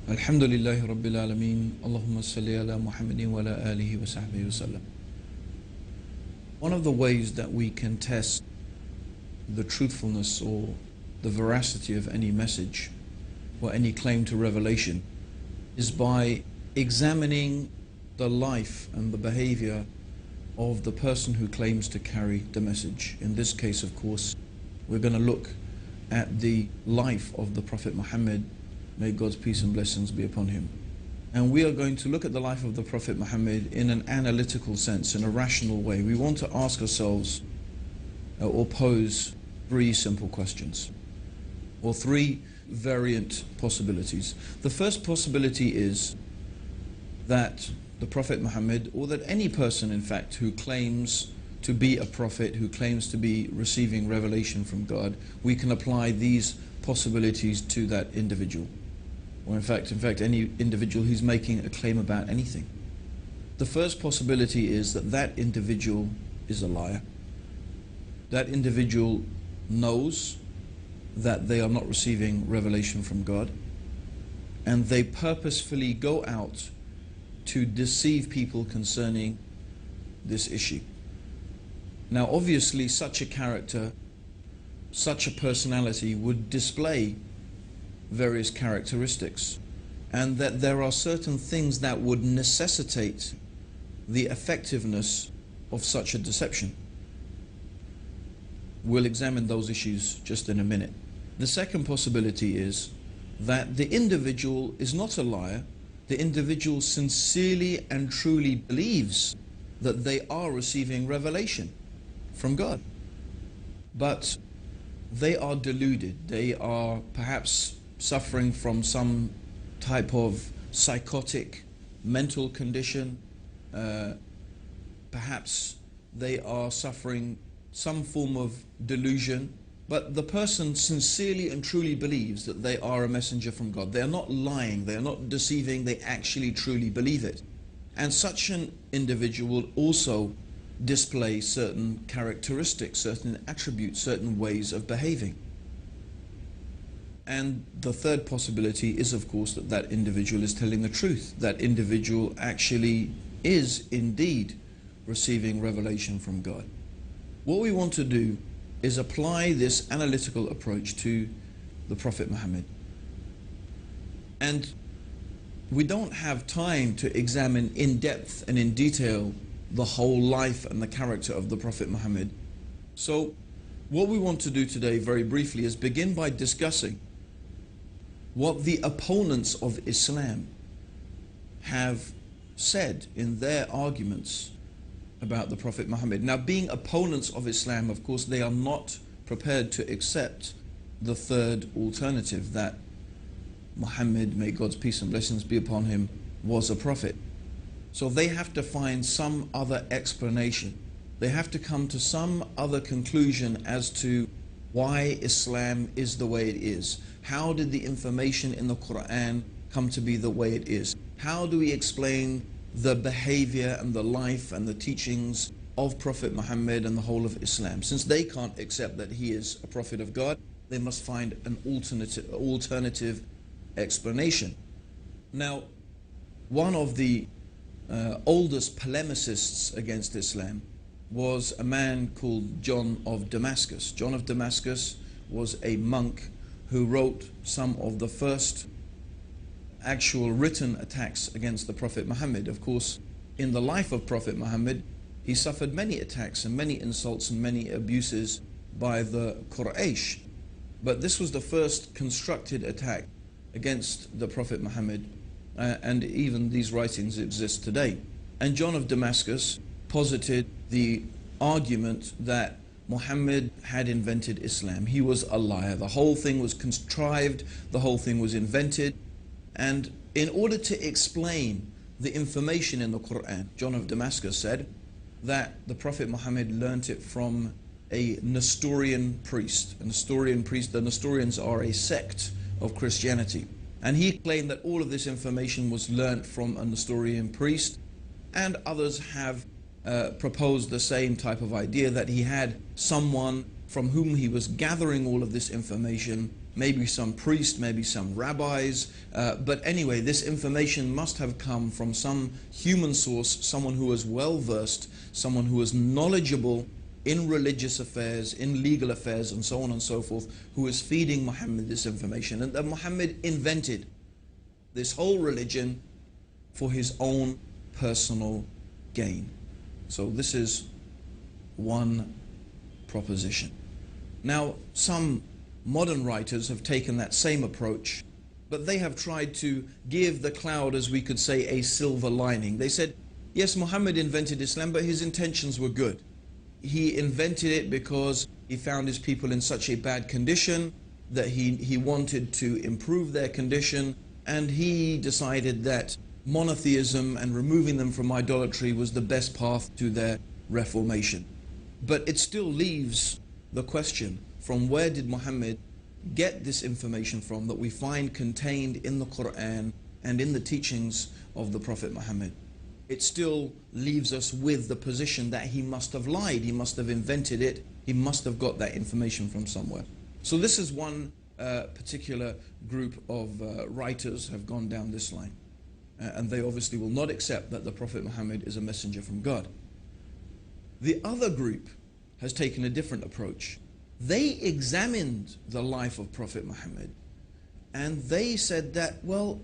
Alhamdulillahi Rabbil Alameen. Allahumma salli ala Muhammadin wa ala alihi wa sahbihi wa sallam. One of the ways that we can test the truthfulness or the veracity of any message or any claim to revelation is by examining the life and the behavior of the person who claims to carry the message. In this case, of course, we're going to look at the life of the Prophet Muhammad. May God's peace and blessings be upon him. And we are going to look at the life of the Prophet Muhammad in an analytical sense, in a rational way. We want to ask ourselves or pose three simple questions, or three variant possibilities. The first possibility is that the Prophet Muhammad, or that any person in fact who claims to be a prophet, who claims to be receiving revelation from God, we can apply these possibilities to that individual. Or in fact, any individual who's making a claim about anything. The first possibility is that that individual is a liar. That individual knows that they are not receiving revelation from God, and they purposefully go out to deceive people concerning this issue. Now obviously such a character, such a personality would display various characteristics, and that there are certain things that would necessitate the effectiveness of such a deception. We'll examine those issues just in a minute. The second possibility is that the individual is not a liar. The individual sincerely and truly believes that they are receiving revelation from God, but they are deluded. They are perhaps suffering from some type of psychotic mental condition. Perhaps they are suffering some form of delusion, but the person sincerely and truly believes that they are a messenger from God. They are not lying, they are not deceiving, they actually truly believe it. And such an individual will also display certain characteristics, certain attributes, certain ways of behaving. And the third possibility is, of course, that that individual is telling the truth. That individual actually is indeed receiving revelation from God. What we want to do is apply this analytical approach to the Prophet Muhammad. And we don't have time to examine in depth and in detail the whole life and the character of the Prophet Muhammad. So what we want to do today very briefly is begin by discussing what the opponents of Islam have said in their arguments about the Prophet Muhammad. Now, being opponents of Islam, of course, they are not prepared to accept the third alternative, that Muhammad, may God's peace and blessings be upon him, was a prophet. So they have to find some other explanation. They have to come to some other conclusion as to why Islam is the way it is. How did the information in the Quran come to be the way it is? How do we explain the behavior and the life and the teachings of Prophet Muhammad and the whole of Islam? Since they can't accept that he is a prophet of God, they must find an alternative explanation. Now, one of the oldest polemicists against Islam was a man called John of Damascus. John of Damascus was a monk who wrote some of the first actual written attacks against the Prophet Muhammad. Of course, in the life of Prophet Muhammad, he suffered many attacks and many insults and many abuses by the Quraysh. But this was the first constructed attack against the Prophet Muhammad, and even these writings exist today. And John of Damascus posited the argument that Muhammad had invented Islam. He was a liar. The whole thing was contrived, the whole thing was invented. And in order to explain the information in the Quran, John of Damascus said that the Prophet Muhammad learnt it from a Nestorian priest. A Nestorian priest, the Nestorians are a sect of Christianity. And he claimed that all of this information was learnt from a Nestorian priest, and others have proposed the same type of idea, that he had someone from whom he was gathering all of this information maybe some priests, maybe some rabbis. But anyway, this information must have come from some human source, someone who was well versed, someone who was knowledgeable in religious affairs, in legal affairs, and so on and so forth, who is feeding Muhammad this information. And that Muhammad invented this whole religion for his own personal gain. So this is one proposition. Now, some modern writers have taken that same approach, but they have tried to give the cloud, as we could say, a silver lining. They said, yes, Muhammad invented Islam, but his intentions were good. He invented it because he found his people in such a bad condition that he wanted to improve their condition, and he decided that monotheism and removing them from idolatry was the best path to their reformation. But it still leaves the question, from where did Muhammad get this information from that we find contained in the Quran and in the teachings of the Prophet Muhammad? It still leaves us with the position that he must have lied, he must have invented it, he must have got that information from somewhere. So this is one particular group of writers have gone down this line. And they obviously will not accept that the Prophet Muhammad is a messenger from God. The other group has taken a different approach. They examined the life of Prophet Muhammad, and they said that, well,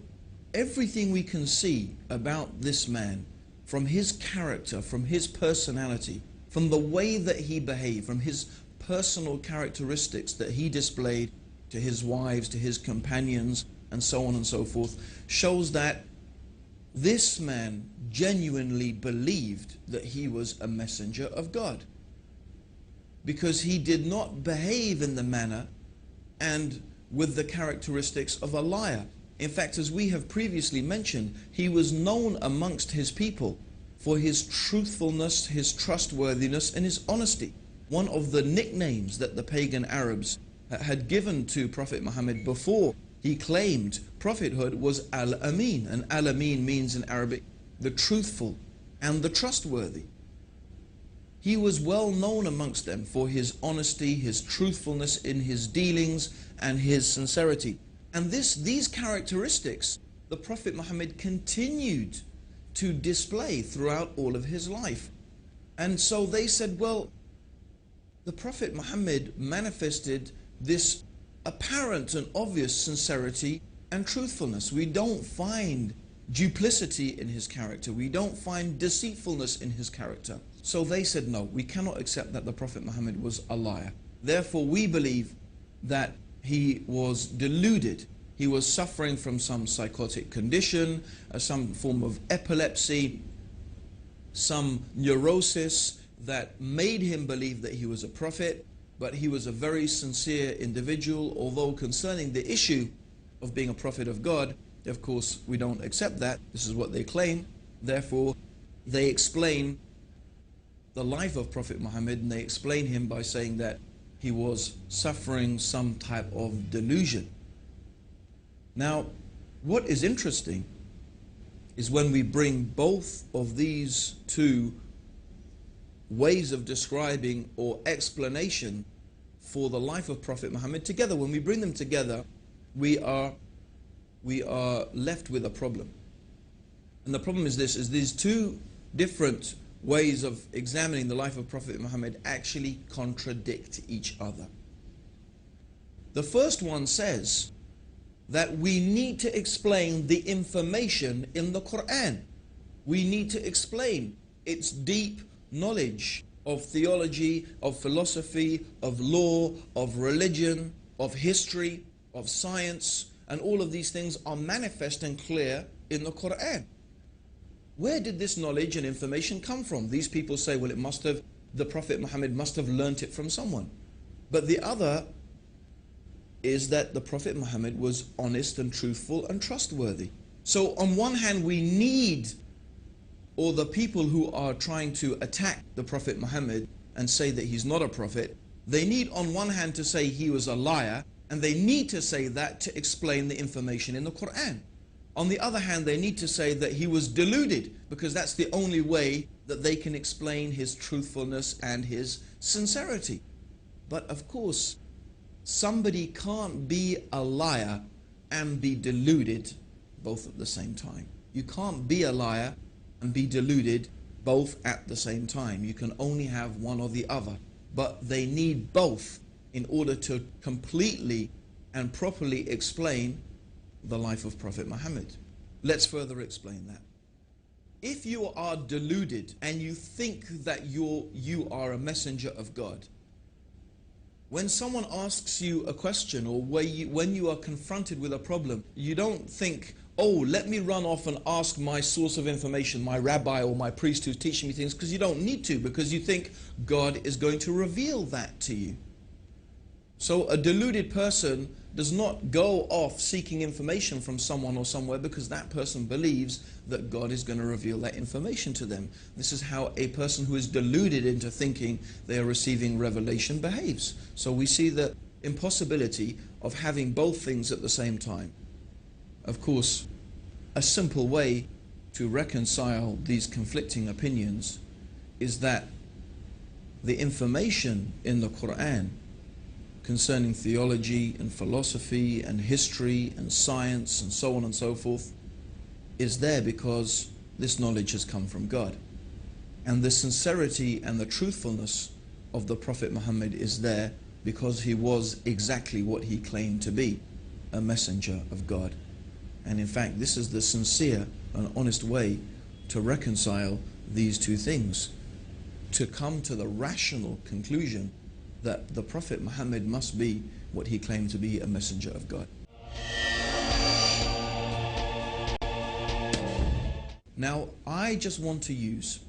everything we can see about this man, from his character, from his personality, from the way that he behaved, from his personal characteristics that he displayed to his wives, to his companions, and so on and so forth, shows that this man genuinely believed that he was a messenger of God, because he did not behave in the manner and with the characteristics of a liar. In fact, as we have previously mentioned, he was known amongst his people for his truthfulness, his trustworthiness, and his honesty. One of the nicknames that the pagan Arabs had given to Prophet Muhammad before he claimed prophethood was Al-Amin. And Al-Amin means in Arabic the truthful and the trustworthy. He was well known amongst them for his honesty, his truthfulness in his dealings, and his sincerity. And these characteristics the Prophet Muhammad continued to display throughout all of his life. And so they said, well, the Prophet Muhammad manifested this apparent and obvious sincerity and truthfulness. We don't find duplicity in his character. We don't find deceitfulness in his character. So they said, no, we cannot accept that the Prophet Muhammad was a liar. Therefore, we believe that he was deluded. He was suffering from some psychotic condition, some form of epilepsy, some neurosis that made him believe that he was a prophet, but he was a very sincere individual, although concerning the issue of being a prophet of God, of course, we don't accept that. This is what they claim. Therefore, they explain the life of Prophet Muhammad, and they explain him by saying that he was suffering some type of delusion. Now, what is interesting is when we bring both of these two ways of describing or explanation for the life of Prophet Muhammad together, when we bring them together, we are left with a problem. And the problem is this, is these two different ways of examining the life of Prophet Muhammad actually contradict each other. The first one says that we need to explain the information in the Quran. We need to explain its deep knowledge of theology, of philosophy, of law, of religion, of history, of science, and all of these things are manifest and clear in the Quran. Where did this knowledge and information come from? These people say, well, the Prophet Muhammad must have learnt it from someone. But the other is that the Prophet Muhammad was honest and truthful and trustworthy. So on one hand, we need, or the people who are trying to attack the Prophet Muhammad and say that he's not a prophet, they need on one hand to say he was a liar, and they need to say that to explain the information in the Quran. On the other hand, they need to say that he was deluded, because that's the only way that they can explain his truthfulness and his sincerity. But of course, Somebody can't be a liar and be deluded both at the same time. You can't be a liar and be deluded both at the same time. You can only have one or the other. But they need both in order to completely and properly explain the life of Prophet Muhammad. Let's further explain that. If you are deluded and you think that you are a messenger of God, when someone asks you a question, or when you are confronted with a problem, you don't think, oh, let me run off and ask my source of information, my rabbi or my priest who's teaching me things, because you don't need to, because you think God is going to reveal that to you. So a deluded person does not go off seeking information from someone or somewhere because that person believes that God is going to reveal that information to them. This is how a person who is deluded into thinking they are receiving revelation behaves. So we see the impossibility of having both things at the same time. Of course, a simple way to reconcile these conflicting opinions is that the information in the Quran concerning theology and philosophy and history and science and so on and so forth is there because this knowledge has come from God. And the sincerity and the truthfulness of the Prophet Muhammad is there because he was exactly what he claimed to be, a messenger of God. And in fact, this is the sincere and honest way to reconcile these two things, to come to the rational conclusion that the Prophet Muhammad must be what he claimed to be, a messenger of God. Now, I just want to use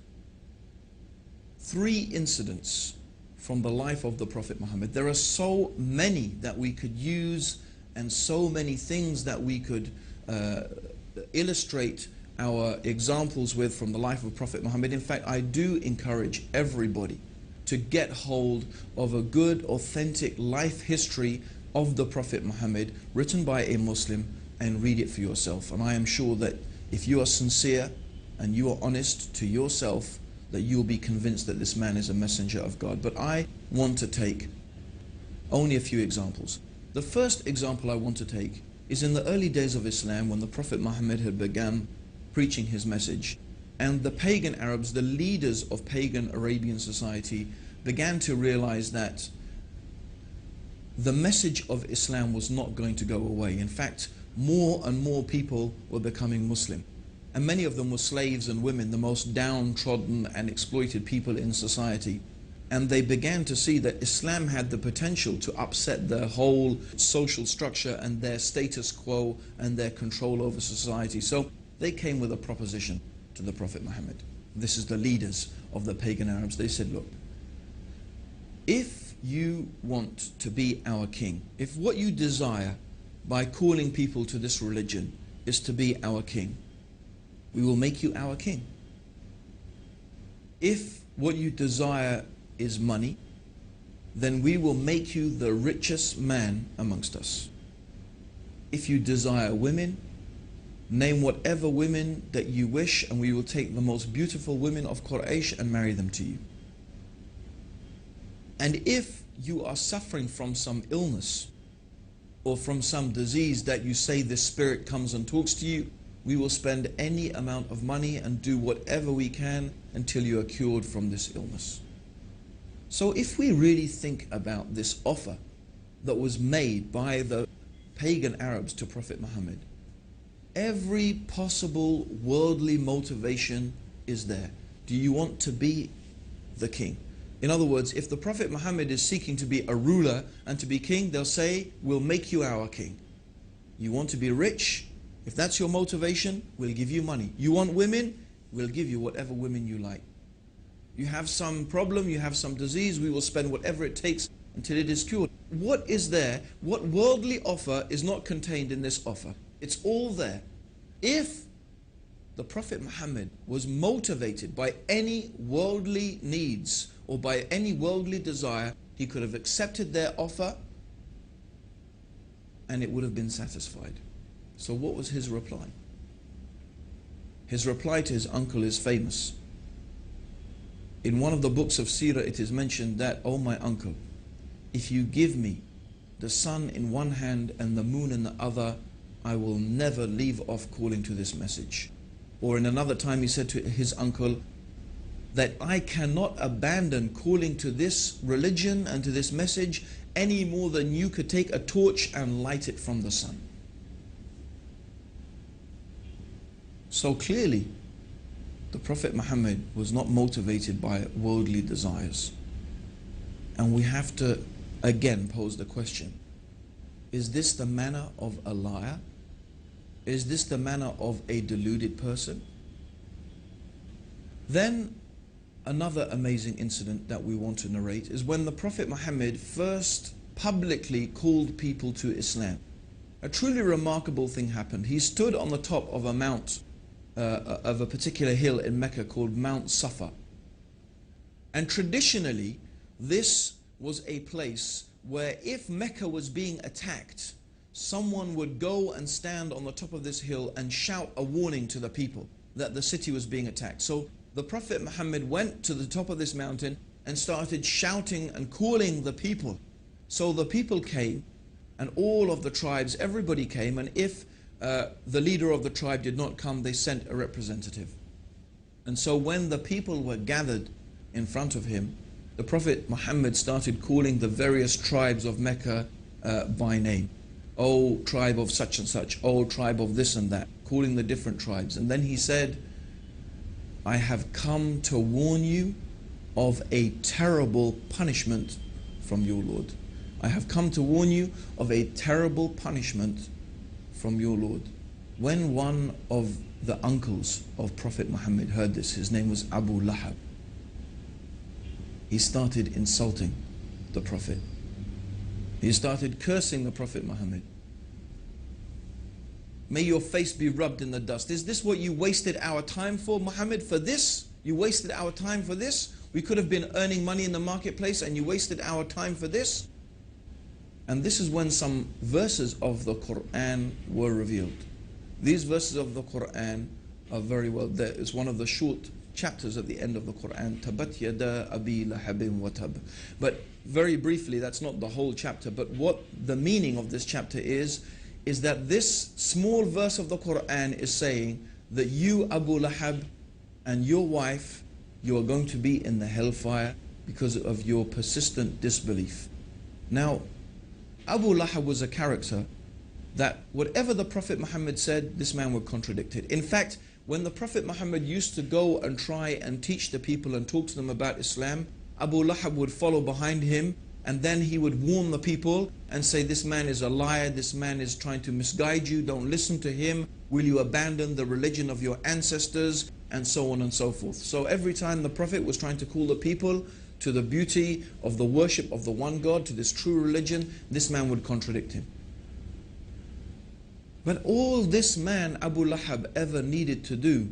3 incidents from the life of the Prophet Muhammad. There are so many that we could use and so many things that we could illustrate our examples with from the life of Prophet Muhammad. In fact, I do encourage everybody to get hold of a good, authentic life history of the Prophet Muhammad written by a Muslim and read it for yourself. And I am sure that if you are sincere and you are honest to yourself, that you will be convinced that this man is a messenger of God. But I want to take only a few examples. The first example I want to take is in the early days of Islam, when the Prophet Muhammad had begun preaching his message, and the pagan Arabs, the leaders of pagan Arabian society, began to realize that the message of Islam was not going to go away. In fact, more and more people were becoming Muslim. And many of them were slaves and women, the most downtrodden and exploited people in society. And they began to see that Islam had the potential to upset their whole social structure and their status quo and their control over society. So they came with a proposition to the Prophet Muhammad. This is the leaders of the pagan Arabs. They said, look, if you want to be our king, if what you desire by calling people to this religion is to be our king, we will make you our king. If what you desire is money, then we will make you the richest man amongst us. If you desire women, name whatever women that you wish, and we will take the most beautiful women of Quraysh and marry them to you. And if you are suffering from some illness or from some disease that you say this spirit comes and talks to you, we will spend any amount of money and do whatever we can until you are cured from this illness. So if we really think about this offer that was made by the pagan Arabs to Prophet Muhammad, every possible worldly motivation is there. Do you want to be the king? In other words, if the Prophet Muhammad is seeking to be a ruler and to be king, they'll say, we'll make you our king. You want to be rich? If that's your motivation, we'll give you money. You want women? We'll give you whatever women you like. You have some problem, you have some disease, we will spend whatever it takes until it is cured. What is there? What worldly offer is not contained in this offer? It's all there. If the Prophet Muhammad was motivated by any worldly needs or by any worldly desire, he could have accepted their offer and it would have been satisfied. So what was his reply? His reply to his uncle is famous. In one of the books of Seerah, it is mentioned that, "Oh my uncle, if you give me the sun in one hand and the moon in the other, I will never leave off calling to this message. Or in another time he said to his uncle that I cannot abandon calling to this religion and to this message any more than you could take a torch and light it from the sun. So clearly, the Prophet Muhammad was not motivated by worldly desires. And we have to again pose the question, is this the manner of a liar? Is this the manner of a deluded person? Then another amazing incident that we want to narrate is when the Prophet Muhammad first publicly called people to Islam. A truly remarkable thing happened. He stood on the top of a mount, of a particular hill in Mecca called Mount Safa. And traditionally, this was a place where if Mecca was being attacked, someone would go and stand on the top of this hill and shout a warning to the people that the city was being attacked. So the Prophet Muhammad went to the top of this mountain and started shouting and calling the people. So the people came, and all of the tribes, everybody came, and if the leader of the tribe did not come, they sent a representative. And so when the people were gathered in front of him, the Prophet Muhammad started calling the various tribes of Mecca by name. Oh, tribe of such and such, oh, tribe of this and that, calling the different tribes. And then he said, I have come to warn you of a terrible punishment from your Lord. I have come to warn you of a terrible punishment from your Lord. When one of the uncles of Prophet Muhammad heard this, his name was Abu Lahab, he started insulting the Prophet. He started cursing the Prophet Muhammad. May your face be rubbed in the dust. Is this what you wasted our time for, Muhammad? For this? You wasted our time for this? We could have been earning money in the marketplace and you wasted our time for this? And this is when some verses of the Quran were revealed. These verses of the Quran are very well there. It's one of the short chapters at the end of the Quran. Tabat yada abi lahabin wa tab. But very briefly, that's not the whole chapter, but what the meaning of this chapter is that this small verse of the Quran is saying that you, Abu Lahab, and your wife, you are going to be in the hellfire because of your persistent disbelief. Now, Abu Lahab was a character that whatever the Prophet Muhammad said, this man would contradict it. In fact, when the Prophet Muhammad used to go and try and teach the people and talk to them about Islam, Abu Lahab would follow behind him, and then he would warn the people and say, this man is a liar, this man is trying to misguide you, don't listen to him, will you abandon the religion of your ancestors, and so on and so forth. So every time the Prophet was trying to call the people to the beauty of the worship of the one God, to this true religion, this man would contradict him. But all this man, Abu Lahab, ever needed to do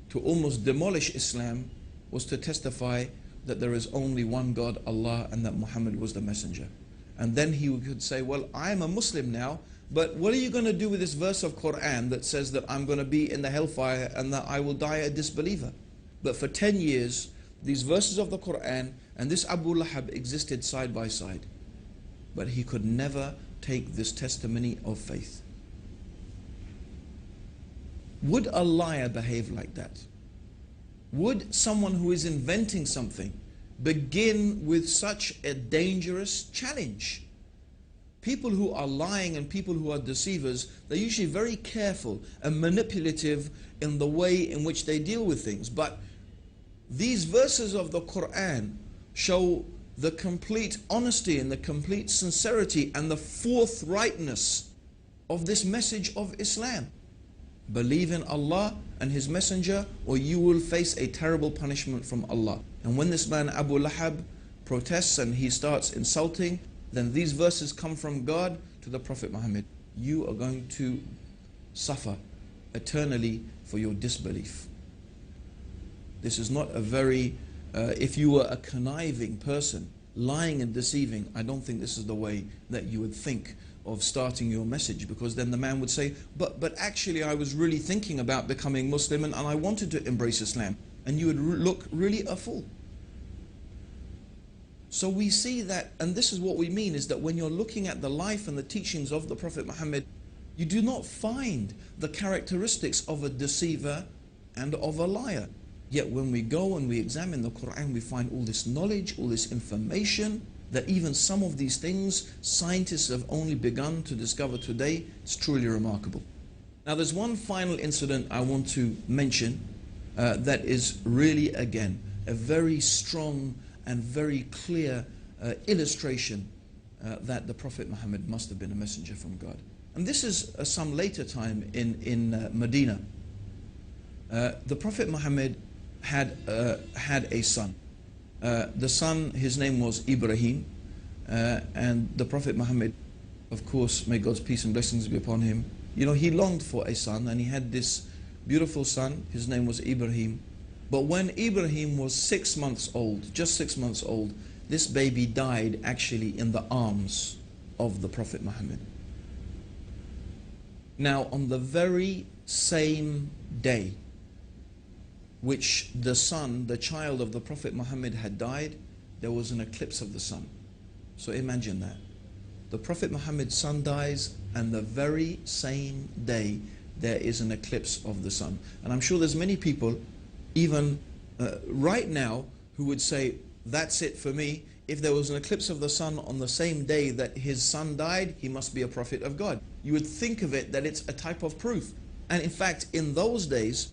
to almost demolish Islam was to testify that there is only one God, Allah, and that Muhammad was the messenger. And then he could say, well, I am a Muslim now, but what are you going to do with this verse of Quran that says that I'm going to be in the hellfire and that I will die a disbeliever? But for 10 years, these verses of the Quran and this Abu Lahab existed side by side. But he could never take this testimony of faith. Would a liar behave like that? Would someone who is inventing something begin with such a dangerous challenge? People who are lying and people who are deceivers, they're usually very careful and manipulative in the way in which they deal with things. But these verses of the Quran show the complete honesty and the complete sincerity and the forthrightness of this message of Islam. Believe in Allah and His Messenger, or you will face a terrible punishment from Allah. And when this man Abu Lahab protests and he starts insulting, then these verses come from God to the Prophet Muhammad. You are going to suffer eternally for your disbelief. This is not a very, if you were a conniving person, lying and deceiving, I don't think this is the way that you would think of starting your message, because then the man would say, but actually I was really thinking about becoming Muslim and I wanted to embrace Islam, and you would look really a fool. So we see that, and this is what we mean, is that when you're looking at the life and the teachings of the Prophet Muhammad, you do not find the characteristics of a deceiver and of a liar. Yet when we go and we examine the Quran, we find all this knowledge, all this information, that even some of these things scientists have only begun to discover today. It's truly remarkable. Now there's one final incident I want to mention that is really, again, a very strong and very clear illustration that the Prophet Muhammad must have been a messenger from God. And this is some later time in Medina. The Prophet Muhammad had a son. The son, his name was Ibrahim, and the Prophet Muhammad, of course, may God's peace and blessings be upon him, you know, he longed for a son, and he had this beautiful son. His name was Ibrahim. But when Ibrahim was 6 months old, just 6 months old, this baby died actually in the arms of the Prophet Muhammad. Now, on the very same day which the son, the child of the Prophet Muhammad had died, there was an eclipse of the sun. So imagine that. The Prophet Muhammad's son dies, and the very same day there is an eclipse of the sun. And I'm sure there's many people, even right now, who would say, that's it for me. If there was an eclipse of the sun on the same day that his son died, he must be a prophet of God. You would think of it that it's a type of proof. And in fact, in those days,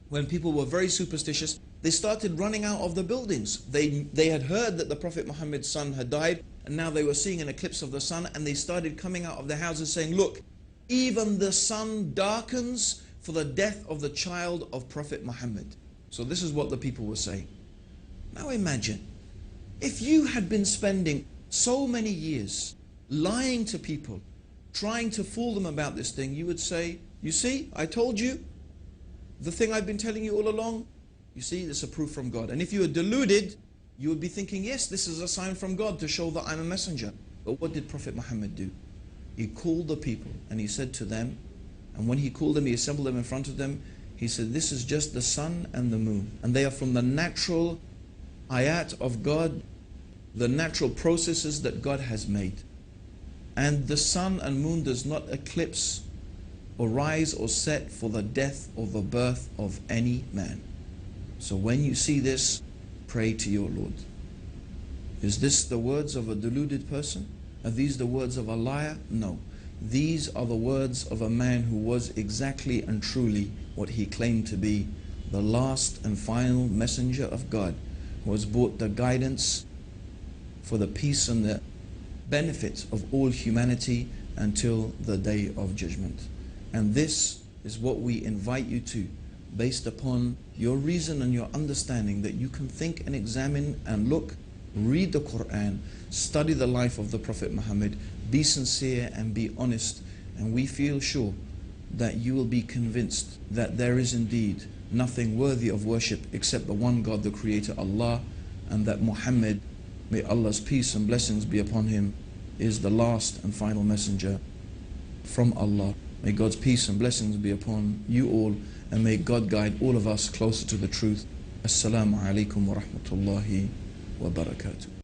when people were very superstitious, they started running out of the buildings. They had heard that the Prophet Muhammad's son had died, and now they were seeing an eclipse of the sun, and they started coming out of their houses saying, look, even the sun darkens for the death of the child of Prophet Muhammad. So this is what the people were saying. Now imagine, if you had been spending so many years lying to people, trying to fool them about this thing, you would say, you see, I told you, the thing I've been telling you all along, you see, this is a proof from God. And if you were deluded, you would be thinking, yes, this is a sign from God to show that I'm a messenger. But what did Prophet Muhammad do? He called the people and he said to them, and when he called them, he assembled them in front of them, he said, this is just the sun and the moon, and they are from the natural ayat of God, the natural processes that God has made. And the sun and moon does not eclipse or rise or set for the death or the birth of any man. So when you see this, pray to your Lord. Is this the words of a deluded person? Are these the words of a liar? No. These are the words of a man who was exactly and truly what he claimed to be, the last and final messenger of God, who has brought the guidance for the peace and the benefit of all humanity until the day of judgment. And this is what we invite you to, based upon your reason and your understanding, that you can think and examine and look, read the Quran, study the life of the Prophet Muhammad, be sincere and be honest, and we feel sure that you will be convinced that there is indeed nothing worthy of worship except the one God, the Creator, Allah, and that Muhammad, may Allah's peace and blessings be upon him, is the last and final messenger from Allah. May God's peace and blessings be upon you all, and may God guide all of us closer to the truth. Assalamu alaikum wa rahmatullahi wa barakatuh.